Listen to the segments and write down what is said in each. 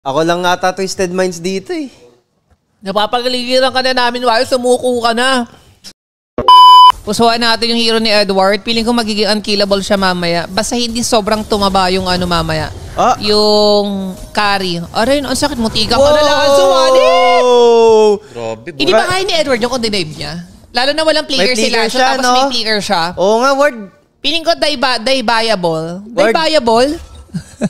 Ako lang ata Twisted Minds dito eh. Napapagaligiran ka na namin, Wais. Sumuko ka na. Pusuan natin yung hero ni Edward. Piling ko magiging unkillable siya mamaya. Basta hindi sobrang tumaba yung ano mamaya. Ah. Yung carry. Aray, ang sakit mo. Tiga ka na lang. Sumanit! Grabe. Hindi ba kaya ni Edward yung kondinave niya? Lalo na walang flicker sila. siya, Tapos no? may flicker siya. Oo nga, Ward. Piling ko daybayable. Word. Daybayable?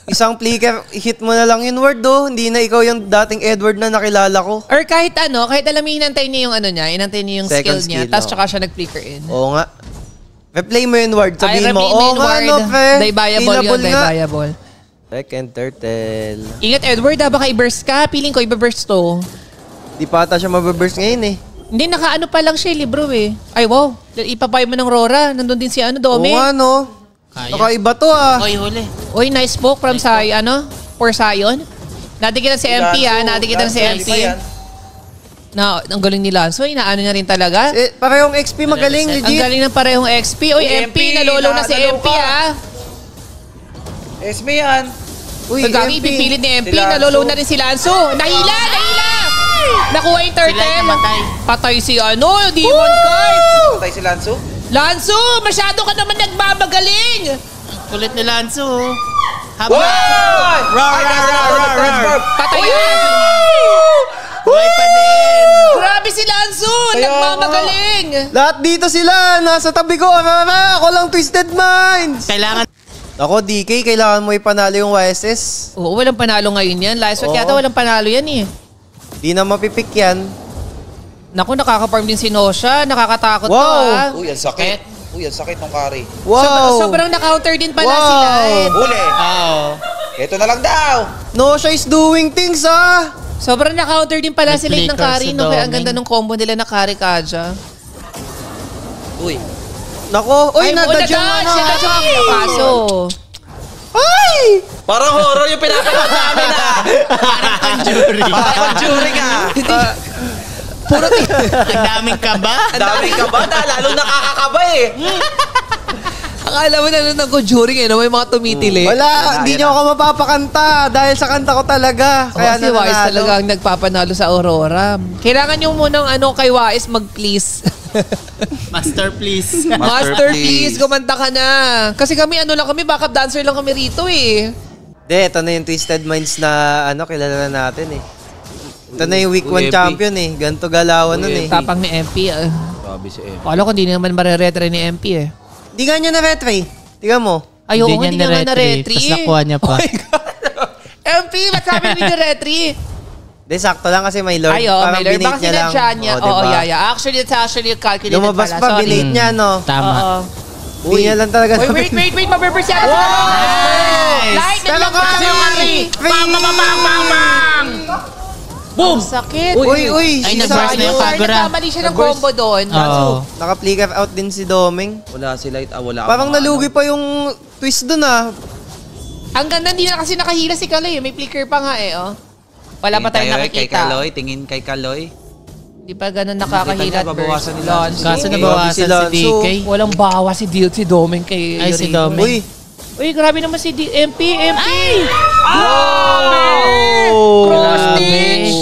Isang flicker, hit mo na lang yun, Ward, do. Hindi na ikaw yung dating Edward na nakilala ko. Or kahit ano, kahit alam mo inantay niya yung ano niya, inantay niya yung Second skill niya, skill, tapos no? tsaka siya nag-flicker in. Oo nga. Replay mo yun, Ward. Sabihin mo, replay oo yun, nga, Ward. no, pre. Daybayable yun, Killable nga. daybayable. Second turtle. Ingat, Edward, baka i-burst ka. Feeling ko i-burst to. Di pa ata siya mababurst ngayon eh. Hindi, nakaano pa lang siya, libro eh. Ay, wow. Ipapay mo ng Rora. Nandun din si ano, Dome. Oo nga, no. Kaya. Nakaiba to ah. Oy, huli. Uy, nice poke from Sai, ano? For Sion. Nadikitan si MP, ha? Nadikitan si MP. Na, ang galing ni Lanzo. Inaano niya rin talaga. Parehong XP magaling, Ang legit. galing ng parehong XP. Uy, MP, nalolo na si MP, ha? Esme yan. Uy, Pagkaki, MP. pipilit ni MP, Si Lanzo. nalolo na rin si Lanzo. Nahila! Nakuha yung turtle. Sila namatay. Patay si ano, Demon Card. Patay si Lanzo. Lanzo, masyado ka naman nagmamagaling. Kulit ni Lanzo. Wow! Patay yan. Buhay pa din. Grabe si Lanzo, nagmamagaling. Lahat dito sila. Nasa tabi ko. Ako lang Twisted Minds. Kailangan. Ako, DK, kailangan mo ipanalo yung YSS. Oo, walang panalo ngayon yan. Last week Oo. yata walang panalo yan eh. Di na mapipik yan. Naku, nakaka-farm din si Nosha. Nakakatakot to Wow. ha. Uy, ang sakit. Uy, ang sakit ng carry. Wow! Sobrang na-counter din pala Wow. sila eh. Huli. Oo. Ito na lang daw. No, siya is doing things ah. Sobrang na-counter din pala sila ng Nag-flicker carry. si No? Kaya ang Doming. ganda ng combo nila na carry Kaja. Uy. Nako, uy, nadadya yung ano. Kaso. Ay! Parang horror yung pinapanood namin ah. Parang conjuring. Parang conjuring ah. Puro Ang daming kaba. Ang daming kaba na. Lalo nakakakaba eh. Akala mo na ng conjuring eh, no? May mga tumitili. Wala, hindi niyo ako mapapakanta dahil sa kanta ko talaga. Kaya si Wais nananalo. talaga ang nagpapanalo sa Aurora. Kailangan nyo munang ano kay Wais mag-please. Master, please. Master, please, kumanta ka na. Kasi kami ano lang kami, backup dancer lang kami rito eh. Hindi, ito na yung Twisted Minds na ano, kilala na natin eh. Ito na yung week 1 Uy, MP. champion eh. Ganto galawan nun eh. Tapang ni MP. Grabe si M. Kala ko hindi naman mareretre ni MP eh. Hindi nga niya na-retry. Tingnan mo. Ay, oo, hindi nga na-retry. Tapos nakuha niya pa. Oh my God. MP, ba't sabi mo ni retry? Hindi, sakto lang kasi may lord. Ay, oo, Parang may lord. binate Baka niya lang. sinadya niya. Oo, Oo, diba? yeah. Actually, it's actually calculated Lumabas pala. pa, Sorry. binate niya, no? Tama. Oo. Hindi niya lang talaga. Wait. Mabiburst yata sila. Nice. Light, Pero naglakas kasi yung yung Ari. Bang! Boom! Sakit. Uy. Ay, isa nag-burst na yung yun. Kagura. Nagkamali siya ng combo doon. Oo. Naka-flicker out din si Doming. Wala si Light. Wala. Parang nalugi pa yung twist dun ah. Ang ganda, hindi na kasi nakahila si Kaloy. May flicker pa nga eh, oh. Wala pa tayong Kay nakikita. Kaloy. Tingin kay Kaloy. Di pa ganun nakakahila at Babawasan burst. nila. Lanzo. Kaso Grabe nabawasan si si Lanzo. DK. Walang bawa si Doming kay Ay, si Yorino. Doming. Uy. Uy, grabe naman si MP. Ay! Oh! Cross stitch!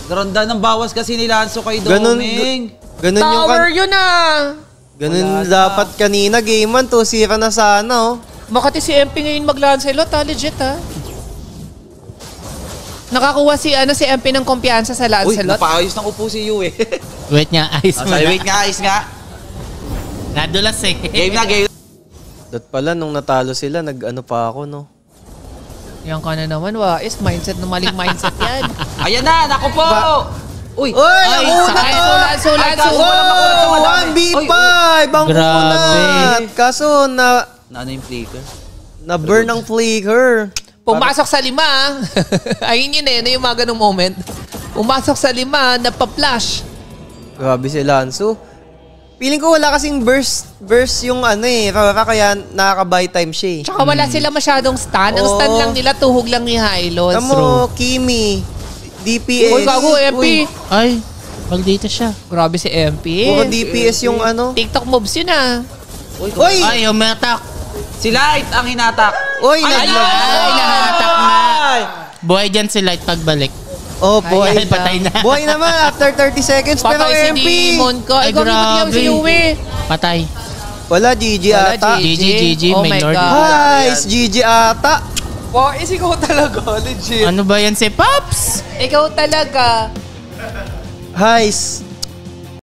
Ganda ng bawas kasi ni Lanzo kay Ganun, Doming. ganun yung Tower yun ah! ganun dapat kanina game 1 to sira na sana oh. Makati si MP ngayon mag-Lancelot ha, legit ha. Nakakuha si MP ng kumpiyansa sa Uy, Lancelot. napaayos ng upo si Yu eh. Wait nga, ice mo Wait nga, ayos nga. Nadulas eh. Game na, game. Dat pala nung natalo sila nag-ano pa ako no. Yan ka na naman, Wais. Mindset na maling mindset yan. Ayan na, naku po! Uy! Uy, nakunat Ay, to! Lanzo. Oh, 1v5! Ang Grabe. kunat! Kaso Na ano yung flicker? na-burn ang flicker. Pumasok sa 5 ah. Ayun yun eh, yung mga ganung moment. Pumasok sa 5, napaplush. Grabe si Lanzo. Feeling ko wala kasing burst yung ano eh. Kaya nakaka-buy time siya eh. Tsaka wala sila masyadong stun. Ang stun Oo. lang nila, tuhog lang ni Hylos. Tamo, Kimi, DPS. Uy, gago, MP. Ay, maldito siya. Grabe si MP. Puro DPS yung ano. TikTok moves yun ah. Uy! Ay, umatak. Si Light ang hinatak. Uy! Ay, naglag. Ay, nahatak nga. Buhay dyan si Light pagbalik. Oh, boy. Ayan. Patay na. Buhay naman after 30 seconds. Pero Patay si MP. Demon ka. Ay, Ikaw grabe. Si Yumi. Patay. Wala, GG Wala, ata. GG, Oh may my Lord. God. Guys, GG ata. Wow, ikaw talaga. Legit. Ano ba yan si Pops? Ikaw talaga. Guys,